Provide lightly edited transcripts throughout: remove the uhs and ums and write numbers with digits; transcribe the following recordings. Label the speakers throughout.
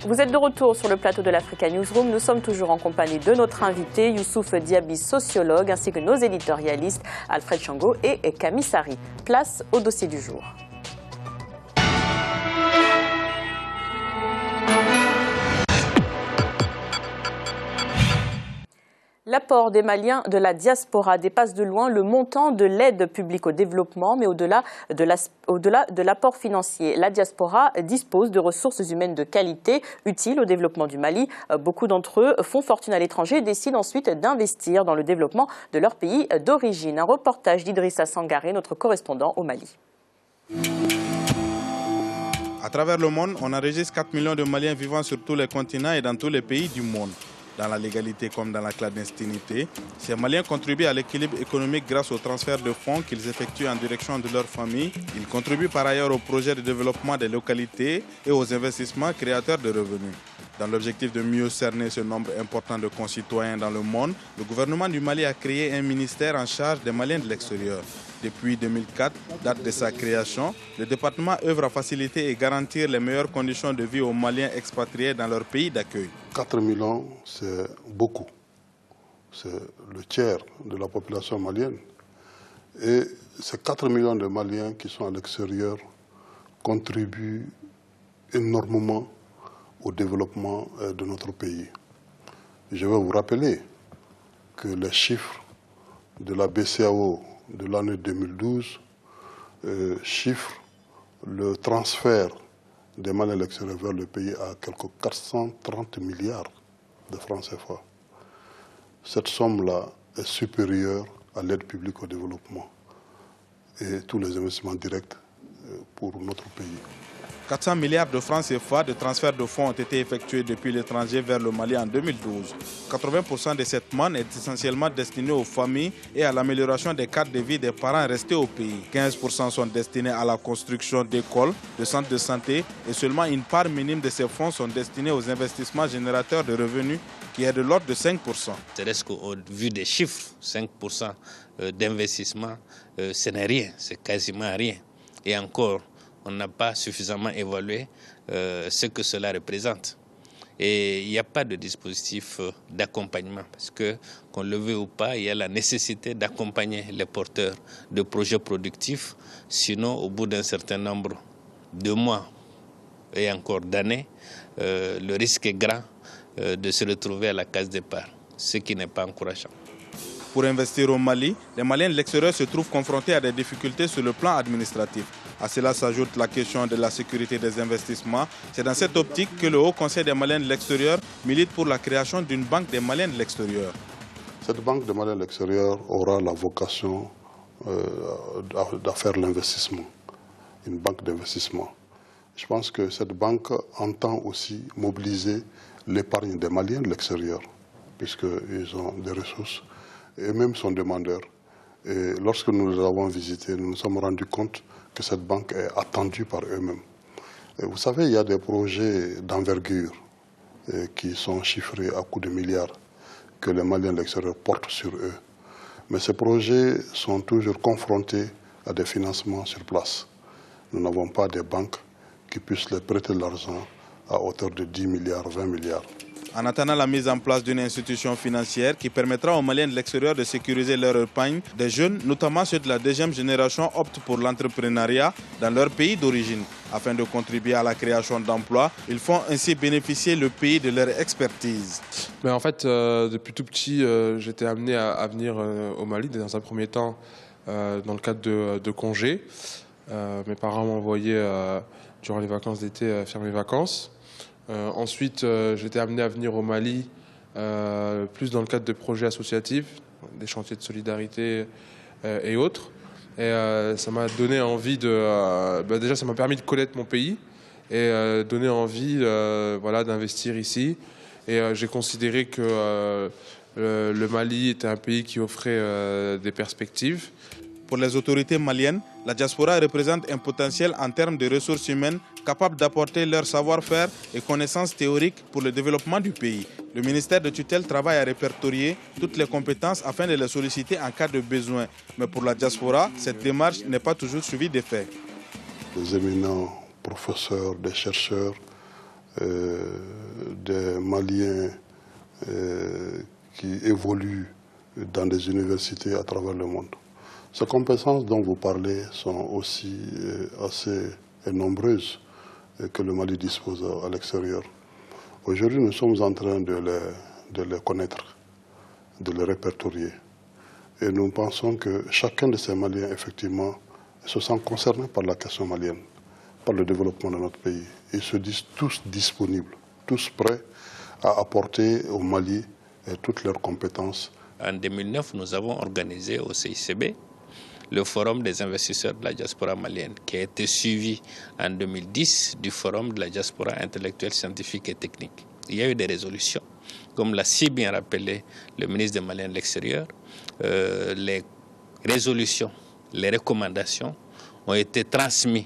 Speaker 1: Vous êtes de retour sur le plateau de l'Africa Newsroom. Nous sommes toujours en compagnie de notre invité, Youssouf Diaby, sociologue, ainsi que nos éditorialistes, Alfred Chango et Camille Sari. Place au dossier du jour. L'apport des Maliens de la diaspora dépasse de loin le montant de l'aide publique au développement, mais au-delà de l'apport financier. La diaspora dispose de ressources humaines de qualité utiles au développement du Mali. Beaucoup d'entre eux font fortune à l'étranger et décident ensuite d'investir dans le développement de leur pays d'origine. Un reportage d'Idrissa Sangaré, notre correspondant au Mali.
Speaker 2: À travers le monde, on enregistre 4 millions de Maliens vivant sur tous les continents et dans tous les pays du monde. Dans la légalité comme dans la clandestinité, ces Maliens contribuent à l'équilibre économique grâce au transfert de fonds qu'ils effectuent en direction de leur famille. Ils contribuent par ailleurs au projet de développement des localités et aux investissements créateurs de revenus. Dans l'objectif de mieux cerner ce nombre important de concitoyens dans le monde, le gouvernement du Mali a créé un ministère en charge des Maliens de l'extérieur. Depuis 2004, date de sa création, le département œuvre à faciliter et garantir les meilleures conditions de vie aux Maliens expatriés dans leur pays d'accueil.
Speaker 3: 4 millions, c'est beaucoup. C'est le tiers de la population malienne. Et ces 4 millions de Maliens qui sont à l'extérieur contribuent énormément au développement de notre pays. Je vais vous rappeler que les chiffres de la BCEAO de l'année 2012 chiffrent le transfert des Maliens à l'extérieur vers le pays à quelques 430 milliards de francs CFA. Cette somme-là est supérieure à l'aide publique au développement et tous les investissements directs pour notre pays.
Speaker 2: 400 milliards de francs CFA de transfert de fonds ont été effectués depuis l'étranger vers le Mali en 2012. 80% de cette manne est essentiellement destinée aux familles et à l'amélioration des cadres de vie des parents restés au pays. 15% sont destinés à la construction d'écoles, de centres de santé et seulement une part minime de ces fonds sont destinés aux investissements générateurs de revenus qui est de l'ordre de 5%.
Speaker 4: C'est-à-dire qu'au vu des chiffres, 5% d'investissement, ce n'est rien, c'est quasiment rien. Et encore, on n'a pas suffisamment évalué ce que cela représente. Et il n'y a pas de dispositif d'accompagnement parce que, qu'on le veut ou pas, il y a la nécessité d'accompagner les porteurs de projets productifs. Sinon, au bout d'un certain nombre de mois et encore d'années, le risque est grand de se retrouver à la case départ, ce qui n'est pas encourageant.
Speaker 2: Pour investir au Mali, les Maliens de l'extérieur se trouvent confrontés à des difficultés sur le plan administratif. À cela s'ajoute la question de la sécurité des investissements. C'est dans cette optique que le Haut Conseil des Maliens de l'extérieur milite pour la création d'une banque des Maliens de l'extérieur.
Speaker 3: Cette banque des Maliens de l'extérieur aura la vocation de faire l'investissement, une banque d'investissement. Je pense que cette banque entend aussi mobiliser l'épargne des Maliens de l'extérieur, puisqu'ils ont des ressources. Et même son demandeur. Et lorsque nous les avons visités, nous nous sommes rendus compte que cette banque est attendue par eux-mêmes. Vous savez, il y a des projets d'envergure qui sont chiffrés à coups de milliards que les Maliens de l'extérieur portent sur eux. Mais ces projets sont toujours confrontés à des financements sur place. Nous n'avons pas des banques qui puissent les prêter de l'argent à hauteur de 10 milliards, 20 milliards.
Speaker 2: En attendant la mise en place d'une institution financière qui permettra aux Maliens de l'extérieur de sécuriser leur épargne, des jeunes, notamment ceux de la deuxième génération, optent pour l'entrepreneuriat dans leur pays d'origine. Afin de contribuer à la création d'emplois, ils font ainsi bénéficier le pays de leur expertise.
Speaker 5: Mais en fait, depuis tout petit, j'étais amené à venir au Mali, dans un premier temps, dans le cadre de congés. Mes parents m'envoyaient durant les vacances d'été faire mes vacances. Ensuite, j'étais amené à venir au Mali, plus dans le cadre de projets associatifs, des chantiers de solidarité et autres. Et ça m'a donné envie déjà, ça m'a permis de connaître mon pays et donner envie voilà, d'investir ici. Et j'ai considéré que le Mali était un pays qui offrait des perspectives.
Speaker 2: Pour les autorités maliennes, la diaspora représente un potentiel en termes de ressources humaines capables d'apporter leur savoir-faire et connaissances théoriques pour le développement du pays. Le ministère de tutelle travaille à répertorier toutes les compétences afin de les solliciter en cas de besoin. Mais pour la diaspora, cette démarche n'est pas toujours suivie d'effet.
Speaker 3: Des éminents professeurs, des chercheurs des Maliens qui évoluent dans des universités à travers le monde. Ces compétences dont vous parlez sont aussi assez nombreuses que le Mali dispose à l'extérieur. Aujourd'hui, nous sommes en train de les connaître, de les répertorier. Et nous pensons que chacun de ces Maliens, effectivement, se sent concerné par la question malienne, par le développement de notre pays. Ils se disent tous disponibles, tous prêts à apporter au Mali toutes leurs compétences.
Speaker 4: En 2009, nous avons organisé au CICB le forum des investisseurs de la diaspora malienne, qui a été suivi en 2010 du forum de la diaspora intellectuelle, scientifique et technique. Il y a eu des résolutions, comme l'a si bien rappelé le ministre des Maliens de l'Extérieur. Les résolutions, les recommandations ont été transmises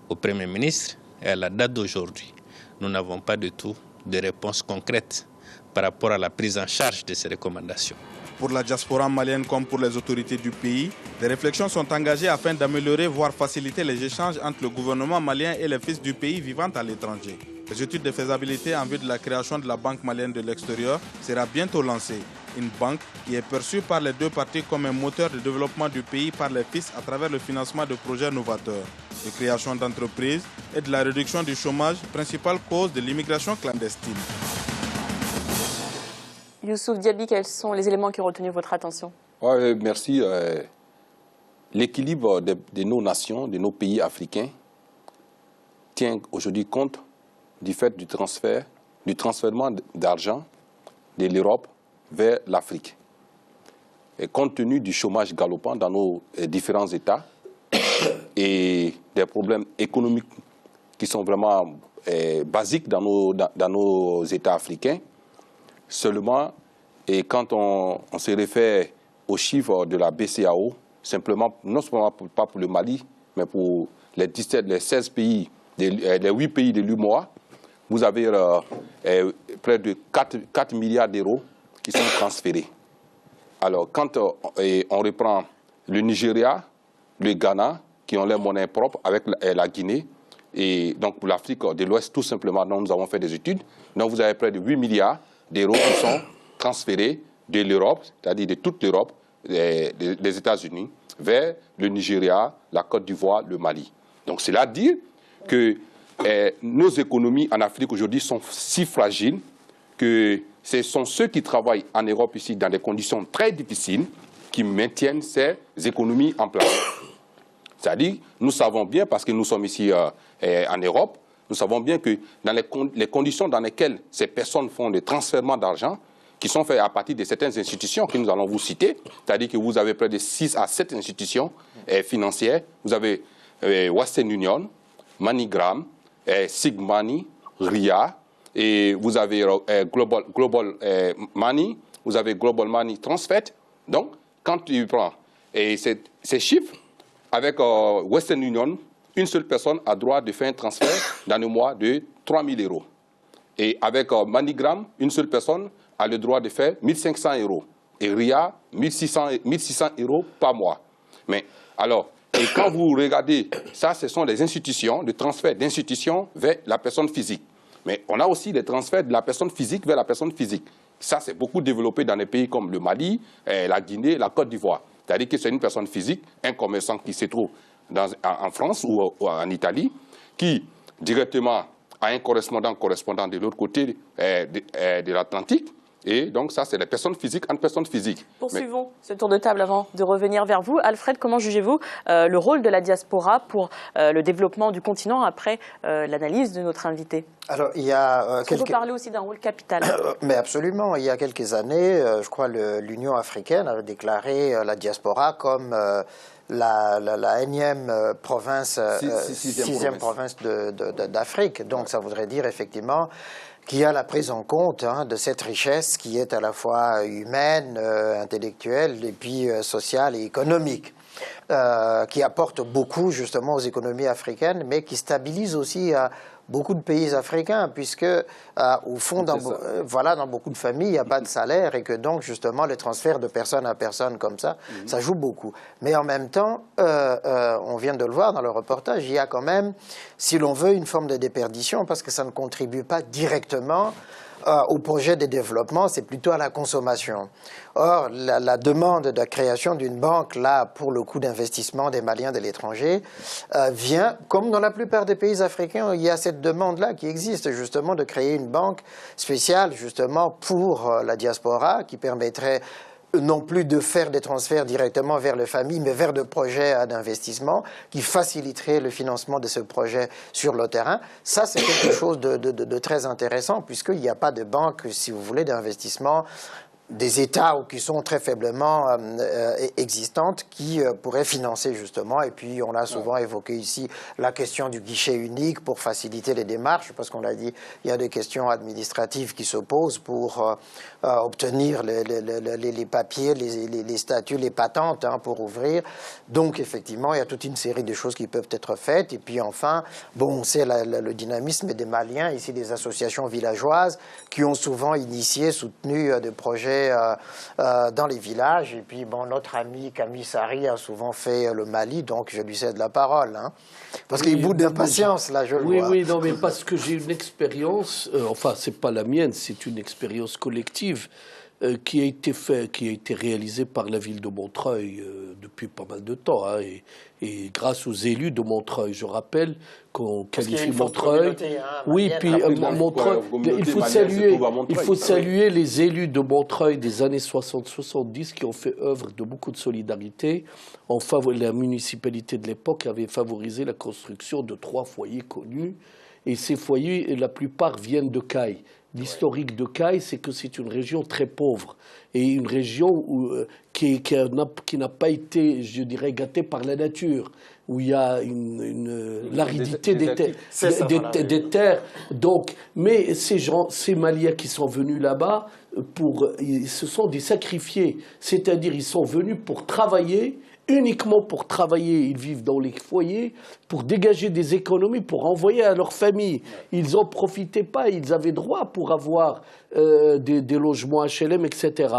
Speaker 4: au Premier ministre et à la date d'aujourd'hui, nous n'avons pas du tout de réponse concrète par rapport à la prise en charge de ces recommandations.
Speaker 2: Pour la diaspora malienne comme pour les autorités du pays, des réflexions sont engagées afin d'améliorer, voire faciliter les échanges entre le gouvernement malien et les fils du pays vivant à l'étranger. Les études de faisabilité en vue de la création de la Banque malienne de l'extérieur sera bientôt lancée. Une banque qui est perçue par les deux parties comme un moteur de développement du pays par les fils à travers le financement de projets novateurs, de création d'entreprises et de la réduction du chômage, principale cause de l'immigration clandestine.
Speaker 1: Youssouf Diaby, quels sont les éléments qui ont retenu votre attention?
Speaker 6: Ouais, merci. L'équilibre de nos nations, de nos pays africains, tient aujourd'hui compte du fait du transfèrement d'argent de l'Europe vers l'Afrique. Et compte tenu du chômage galopant dans nos différents États et des problèmes économiques qui sont vraiment basiques dans nos États africains, seulement, et quand on se réfère aux chiffres de la BCEAO, simplement, non seulement pas pour le Mali, mais pour les 16 pays, les 8 pays de l'UMOA, vous avez près de 4 milliards d'euros qui sont transférés. Alors, quand on reprend le Nigeria, le Ghana, qui ont leur monnaie propre avec la Guinée, et donc pour l'Afrique de l'Ouest, tout simplement, nous avons fait des études, donc vous avez près de 8 milliards d'euros qui sont transférés de l'Europe, c'est-à-dire de toute l'Europe, des États-Unis, vers le Nigeria, la Côte d'Ivoire, le Mali. Donc cela dit que nos économies en Afrique aujourd'hui sont si fragiles que ce sont ceux qui travaillent en Europe ici dans des conditions très difficiles qui maintiennent ces économies en place. C'est-à-dire, nous savons bien, parce que nous sommes ici en Europe, nous savons bien que dans les conditions dans lesquelles ces personnes font des transferts d'argent, qui sont faits à partir de certaines institutions que nous allons vous citer, c'est-à-dire que vous avez près de 6 à 7 institutions financières. Vous avez Western Union, MoneyGram, Sigmoney, RIA, et vous avez Global Money, vous avez Global Money Transfer. Donc, quand tu prends ces chiffres, avec Western Union, une seule personne a droit de faire un transfert dans le mois de 3 000 euros. Et avec MoneyGram, une seule personne a le droit de faire 1 500 euros. Et RIA, 1 600 euros par mois. Mais alors, et quand vous regardez, ça, ce sont les institutions, le transfert d'institutions vers la personne physique. Mais on a aussi les transferts de la personne physique vers la personne physique. Ça, c'est beaucoup développé dans des pays comme le Mali, la Guinée, la Côte d'Ivoire. C'est-à-dire que c'est une personne physique, un commerçant qui se trouve en France ou en Italie, qui directement a un correspondant de l'autre côté de l'Atlantique. Et donc ça, c'est les personnes physiques entre personnes physiques.
Speaker 1: Poursuivons ce tour de table avant de revenir vers vous. Alfred, comment jugez-vous le rôle de la diaspora pour le développement du continent après l'analyse de notre invité?
Speaker 7: Alors, il y a
Speaker 1: Vous parlez aussi d'un rôle capital.
Speaker 7: Mais absolument. Il y a quelques années, je crois l'Union africaine avait déclaré la diaspora comme la énième province, sixième province d'Afrique. Donc ça voudrait dire effectivement qu'il y a la prise en compte de cette richesse qui est à la fois humaine, intellectuelle et puis sociale et économique. qui apporte beaucoup justement aux économies africaines, mais qui stabilise aussi beaucoup de pays africains, puisque au fond, dans beaucoup de familles, il n'y a pas de salaire et que donc justement les transferts de personne à personne comme ça, ça joue beaucoup. Mais en même temps, on vient de le voir dans le reportage, il y a quand même, si l'on veut, une forme de déperdition parce que ça ne contribue pas directement au projet de développement, c'est plutôt à la consommation. Or, la demande de la création d'une banque, là, pour le coût d'investissement des Maliens de l'étranger, vient, comme dans la plupart des pays africains, il y a cette demande-là qui existe, justement, de créer une banque spéciale, justement, pour la diaspora, qui permettrait non plus de faire des transferts directement vers les familles, mais vers des projets d'investissement qui faciliteraient le financement de ce projet sur le terrain. Ça, c'est quelque chose de très intéressant, puisqu'il n'y a pas de banque, si vous voulez, d'investissement des États ou qui sont très faiblement existantes qui pourraient financer justement. Et puis on a souvent évoqué ici la question du guichet unique pour faciliter les démarches, parce qu'on l'a dit, il y a des questions administratives qui se posent pour obtenir les papiers, les statuts, les patentes pour ouvrir. Donc effectivement, il y a toute une série de choses qui peuvent être faites. Et puis enfin, bon, on sait le dynamisme des Maliens, ici des associations villageoises qui ont souvent initié, soutenu des projets dans les villages. Et puis, bon, notre ami Camille Sari a souvent fait le Mali, donc je lui cède la parole. Parce qu'il boude d'impatience, là, je le vois.
Speaker 8: Oui, non, mais parce que j'ai une expérience, enfin, c'est pas la mienne, c'est une expérience collective qui a été réalisée par la ville de Montreuil depuis pas mal de temps, et grâce aux élus de Montreuil. Je rappelle qu'on qualifie Montreuil. Oui, puis Montreuil, il faut saluer les élus de Montreuil des années 60-70 qui ont fait œuvre de beaucoup de solidarité. Enfin, la municipalité de l'époque avait favorisé la construction de 3 foyers connus. Et ces foyers, la plupart viennent de Caille. L'historique de Caille, c'est que c'est une région très pauvre et une région qui n'a pas été, je dirais, gâtée par la nature, où il y a l'aridité des terres. Donc, mais ces Maliens qui sont venus là-bas, ce sont des sacrifiés, c'est-à-dire ils sont venus pour travailler. Uniquement pour travailler, ils vivent dans les foyers, pour dégager des économies, pour envoyer à leur famille. Ils n'en profitaient pas, ils avaient droit pour avoir des logements HLM, etc.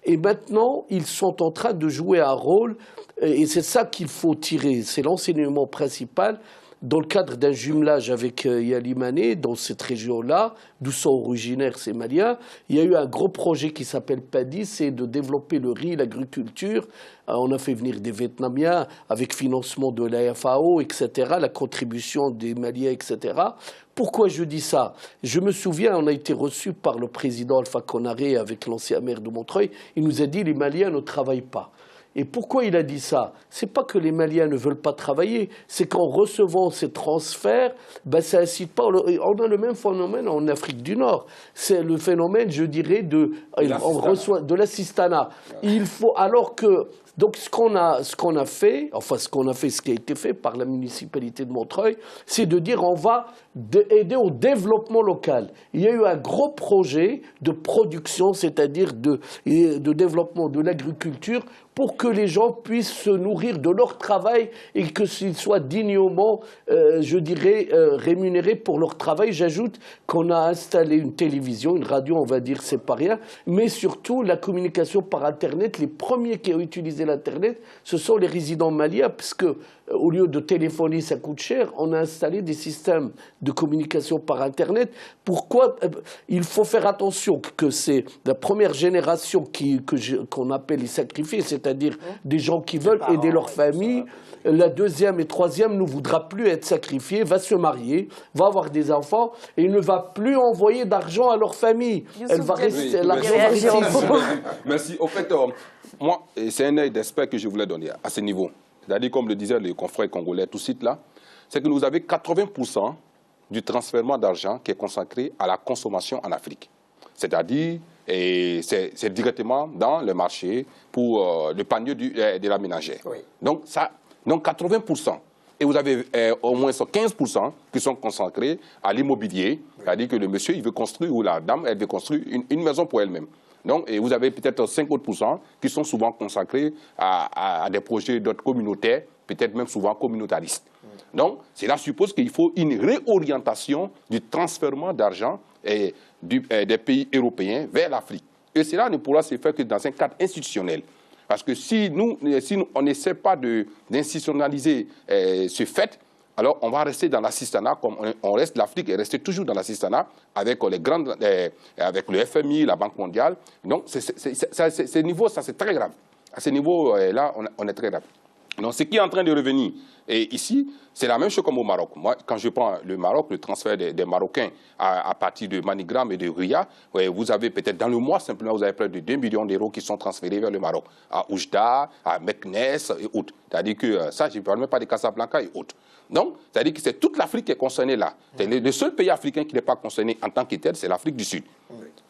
Speaker 8: Et maintenant, ils sont en train de jouer un rôle, et c'est ça qu'il faut tirer, c'est l'enseignement principal. Dans le cadre d'un jumelage avec Yalimane, dans cette région-là, d'où sont originaires ces Maliens, il y a eu un gros projet qui s'appelle PADI, c'est de développer le riz, l'agriculture. On a fait venir des Vietnamiens avec financement de la FAO, etc., la contribution des Maliens, etc. Pourquoi je dis ça? Je me souviens, on a été reçu par le président Alpha Konaré avec l'ancien maire de Montreuil. Il nous a dit « les Maliens ne travaillent pas ». Et pourquoi il a dit ça? C'est pas que les Maliens ne veulent pas travailler, c'est qu'en recevant ces transferts, ça incite pas. On a le même phénomène en Afrique du Nord. C'est le phénomène, je dirais, on reçoit de l'assistanat. Il faut, alors que, donc ce qu'on a fait, ce qui a été fait par la municipalité de Montreuil, c'est de dire on va aider au développement local. Il y a eu un gros projet de production, c'est-à-dire de développement de l'agriculture, pour que les gens puissent se nourrir de leur travail et que s'ils soient dignement, je dirais, rémunérés pour leur travail. J'ajoute qu'on a installé une télévision, une radio, on va dire, c'est pas rien, mais surtout la communication par Internet. Les premiers qui ont utilisé l'Internet, ce sont les résidents maliens, puisque au lieu de téléphoner, ça coûte cher, on a installé des systèmes de communication par Internet. Pourquoi? Il faut faire attention que c'est la première génération qu'on appelle les sacrifiés, c'est-à-dire des gens qui veulent aider leur famille. La deuxième et troisième ne voudra plus être sacrifiée, va se marier, va avoir des enfants et ne va plus envoyer d'argent à leur famille. Elle va rester...
Speaker 6: Merci. Au fait, moi, c'est un œil d'expert que je voulais donner à ce niveau. C'est-à-dire, comme le disaient les confrères congolais tout de suite là, c'est que vous avez 80% du transfèrement d'argent qui est consacré à la consommation en Afrique. C'est-à-dire, c'est directement dans le marché pour le panier de la ménagère. Oui. Donc 80%. Et vous avez au moins 15% qui sont consacrés à l'immobilier. C'est-à-dire que le monsieur, il veut construire, ou la dame, elle veut construire une maison pour elle-même. Donc, et vous avez peut-être 5 autres % qui sont souvent consacrés à des projets d'autres communautaires, peut-être même souvent communautaristes. Donc, cela suppose qu'il faut une réorientation du transfèrement d'argent des pays européens vers l'Afrique. Et cela ne pourra se faire que dans un cadre institutionnel. Parce que si on n'essaie pas d'institutionnaliser ce fait, alors on va rester dans l'assistanat, comme l'Afrique est restée toujours dans l'assistanat avec avec le FMI, la Banque mondiale. Donc, ce niveau, ça c'est très grave. À ce niveau-là, on est très grave. Donc, ce qui est en train de revenir ici, c'est la même chose comme au Maroc. Moi, quand je prends le Maroc, le transfert des Marocains à partir de Manigram et de Ria, vous avez peut-être dans le mois, simplement, vous avez près de 2 millions d'euros qui sont transférés vers le Maroc, à Oujda, à Meknes et autres. C'est-à-dire que ça, je ne parle même pas de Casablanca et autres. Donc, c'est-à-dire que c'est toute l'Afrique qui est concernée là. Le seul pays africain qui n'est pas concerné en tant que tel, c'est l'Afrique du Sud.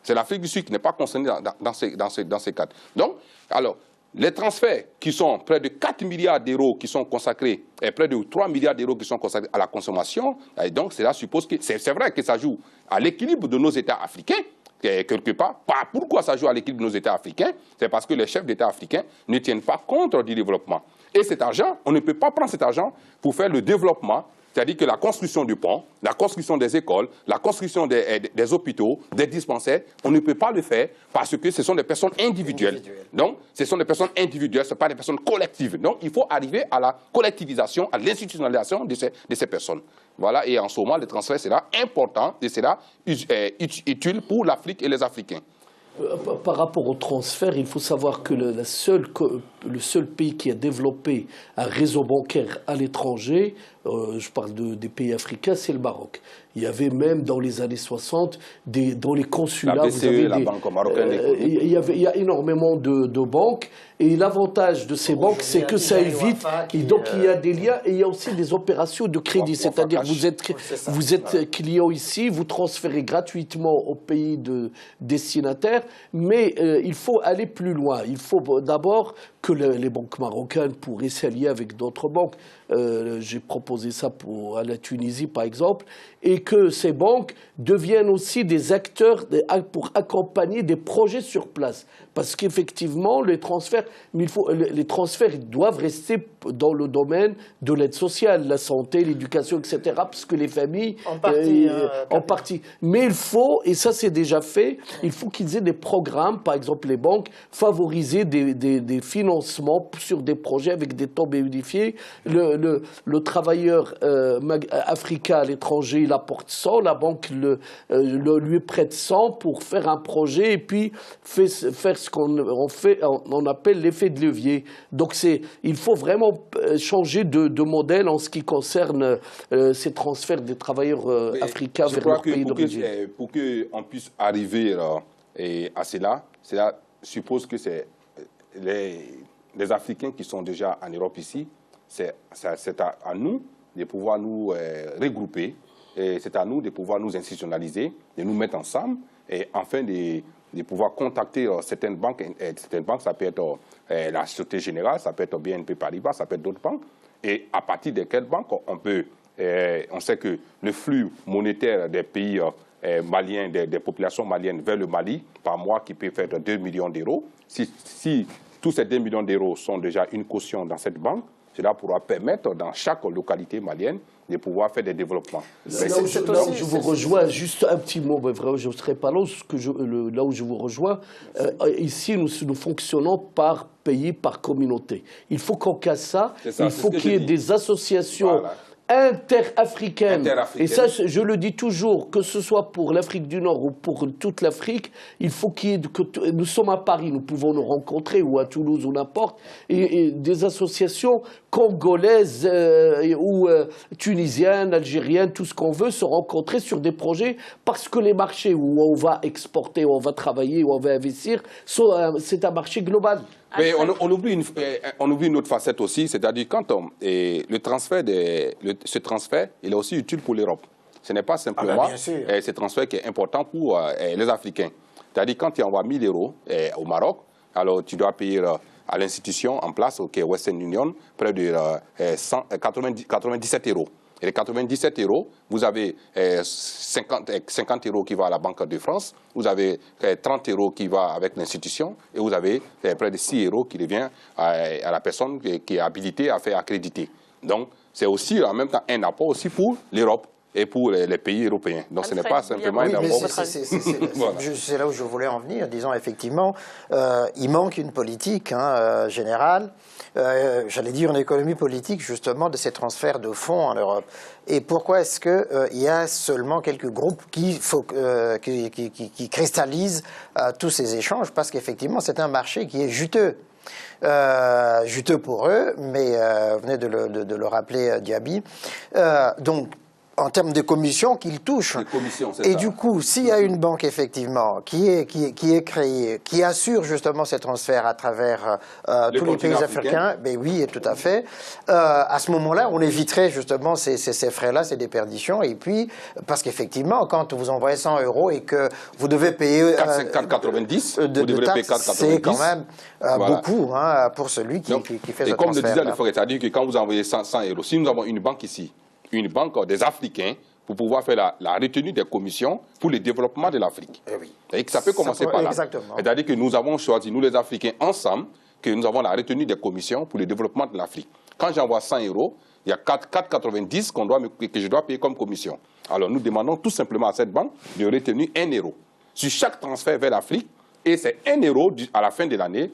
Speaker 6: C'est l'Afrique du Sud qui n'est pas concernée dans ces cadres. Donc, alors, les transferts qui sont près de 4 milliards d'euros qui sont consacrés, et près de 3 milliards d'euros qui sont consacrés à la consommation, et donc cela suppose que c'est vrai que ça joue à l'équilibre de nos États africains, quelque part. Pourquoi ça joue à l'équilibre de nos États africains? C'est parce que les chefs d'État africains ne tiennent pas compte du développement. Et cet argent, on ne peut pas prendre cet argent pour faire le développement, c'est-à-dire que la construction du pont, la construction des écoles, la construction des hôpitaux, des dispensaires, on ne peut pas le faire parce que ce sont des personnes individuelles. Donc, ce sont des personnes individuelles, ce ne sont pas des personnes collectives. Donc, il faut arriver à la collectivisation, à l'institutionnalisation de ces personnes. Voilà, et en ce moment, le transfert sera important et sera utile pour l'Afrique et les Africains.
Speaker 8: Par rapport au transfert, il faut savoir que le seul pays qui a développé un réseau bancaire à l'étranger, je parle des pays africains, c'est le Maroc. Il y avait même dans les années 60, dans les consulats,
Speaker 6: la BCE, la Banque marocaine.
Speaker 8: Il y a énormément de banques. Et l'avantage de ces banques, c'est que ça évite. Et donc, il y a des liens et il y a aussi des opérations de crédit. C'est-à-dire vous êtes client ici, vous transférez gratuitement au pays destinataire, mais il faut aller plus loin. Il faut d'abord que les banques marocaines pourraient s'allier avec d'autres banques. J'ai proposé ça à la Tunisie, par exemple, et que ces banques deviennent aussi des acteurs pour accompagner des projets sur place. Parce qu'effectivement, les transferts doivent rester dans le domaine de l'aide sociale, la santé, l'éducation, etc., parce que les familles... En partie. Mais il faut, et ça c'est déjà fait, il faut qu'ils aient des programmes, par exemple les banques, favoriser des financements sur des projets avec des taux bonifiés. Le travailleur africain à l'étranger, il apporte 100, la banque lui prête 100 pour faire un projet et puis faire ce qu'on appelle l'effet de levier. Donc il faut vraiment changer de modèle en ce qui concerne ces transferts des travailleurs africains vers leur pays d'origine.
Speaker 6: Pour qu'on puisse arriver à cela suppose que c'est les Africains qui sont déjà en Europe ici, c'est à nous de pouvoir nous regrouper, et c'est à nous de pouvoir nous institutionnaliser, de nous mettre ensemble, et afin de pouvoir contacter certaines banques, ça peut être la Société Générale, ça peut être BNP Paribas, ça peut être d'autres banques, et à partir de quelles banques on sait que le flux monétaire des pays maliens, des populations maliennes vers le Mali, par mois, qui peut faire 2 millions d'euros, si tous ces 2 millions d'euros sont déjà une caution dans cette banque, cela pourra permettre dans chaque localité malienne de pouvoir faire des développements.
Speaker 8: Là où je vous rejoins, juste un petit mot, mais vraiment, je ne serai pas là, là où je vous rejoins, ici nous fonctionnons par pays, par communauté. Il faut qu'on casse ça, il faut qu'il y ait des associations interafricaine. Et ça, je le dis toujours, que ce soit pour l'Afrique du Nord ou pour toute l'Afrique, il faut nous sommes à Paris, nous pouvons nous rencontrer, ou à Toulouse, ou n'importe, et des associations congolaises ou tunisiennes, algériennes, tout ce qu'on veut, se rencontrer sur des projets, parce que les marchés où on va exporter, où on va travailler, où on va investir, c'est un marché global.
Speaker 6: Mais on oublie une autre facette aussi, c'est-à-dire quand ce transfert, il est aussi utile pour l'Europe. Ce n'est pas simplement ce transfert qui est important pour les Africains. C'est-à-dire quand tu envoies 1 000 euros au Maroc, alors tu dois payer à l'institution en place, Western Union, près de 97 euros. Et les 97 euros, vous avez 50 euros qui vont à la Banque de France, vous avez 30 euros qui vont avec l'institution, et vous avez près de 6 euros qui revient à la personne qui est habilitée à faire accréditer. Donc, c'est aussi en même temps un apport aussi pour l'Europe et pour les pays européens. Donc ce n'est pas simplement un apport.
Speaker 7: C'est là où je voulais en venir. Disons effectivement, il manque une politique générale, j'allais dire une économie politique justement de ces transferts de fonds en Europe. Et pourquoi est-ce qu'il y a seulement quelques groupes qui cristallisent tous ces échanges? Parce qu'effectivement c'est un marché qui est juteux. Juteux pour eux, mais vous venez de le rappeler, Diaby. Donc, en termes de commissions qu'ils touchent. Et du coup, s'il y a une banque effectivement qui est créée, qui assure justement ces transferts à travers tous les pays africains, ben oui, tout à fait. À ce moment-là, on éviterait justement ces frais-là, ces déperditions. Et puis, parce qu'effectivement, quand vous envoyez 100 euros et que vous devez payer
Speaker 6: 4,90, vous devrez payer 4,90.
Speaker 7: C'est quand même beaucoup pour celui qui fait ce transfert.
Speaker 6: Et comme le disait le forêt, c'est-à-dire que quand vous envoyez 100 euros, si nous avons une banque ici, une banque des Africains, pour pouvoir faire la retenue des commissions pour le développement de l'Afrique. Et ça peut commencer par là. C'est-à-dire que nous avons choisi, nous les Africains, ensemble, que nous avons la retenue des commissions pour le développement de l'Afrique. Quand j'envoie 100 euros, il y a 4,90 que je dois payer comme commission. Alors nous demandons tout simplement à cette banque de retenir 1 euro sur chaque transfert vers l'Afrique, et c'est 1 euro à la fin de l'année.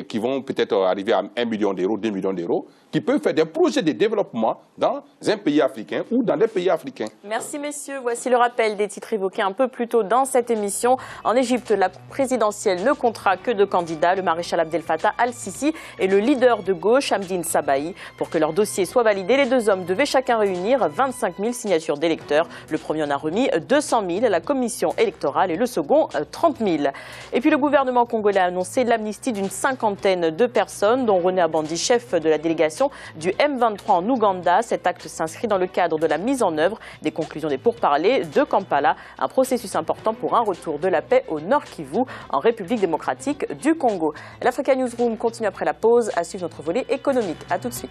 Speaker 6: Qui vont peut-être arriver à 1 million d'euros, 2 millions d'euros, qui peuvent faire des projets de développement dans un pays africain ou dans des pays africains.
Speaker 1: Merci messieurs. Voici le rappel des titres évoqués un peu plus tôt dans cette émission. En Égypte, la présidentielle ne comptera que 2 candidats, le maréchal Abdel Fattah al-Sisi et le leader de gauche, Hamdine Sabahi. Pour que leur dossier soit validé, les 2 hommes devaient chacun réunir 25 000 signatures d'électeurs. Le premier en a remis 200 000 à la commission électorale et le second 30 000. Et puis le gouvernement congolais a annoncé l'amnistie d'une 50aine de personnes, dont René Abandi, chef de la délégation du M23 en Ouganda. Cet acte s'inscrit dans le cadre de la mise en œuvre des conclusions des pourparlers de Kampala, un processus important pour un retour de la paix au Nord Kivu, en République démocratique du Congo. L'Africa Newsroom continue après la pause à suivre notre volet économique. A tout de suite.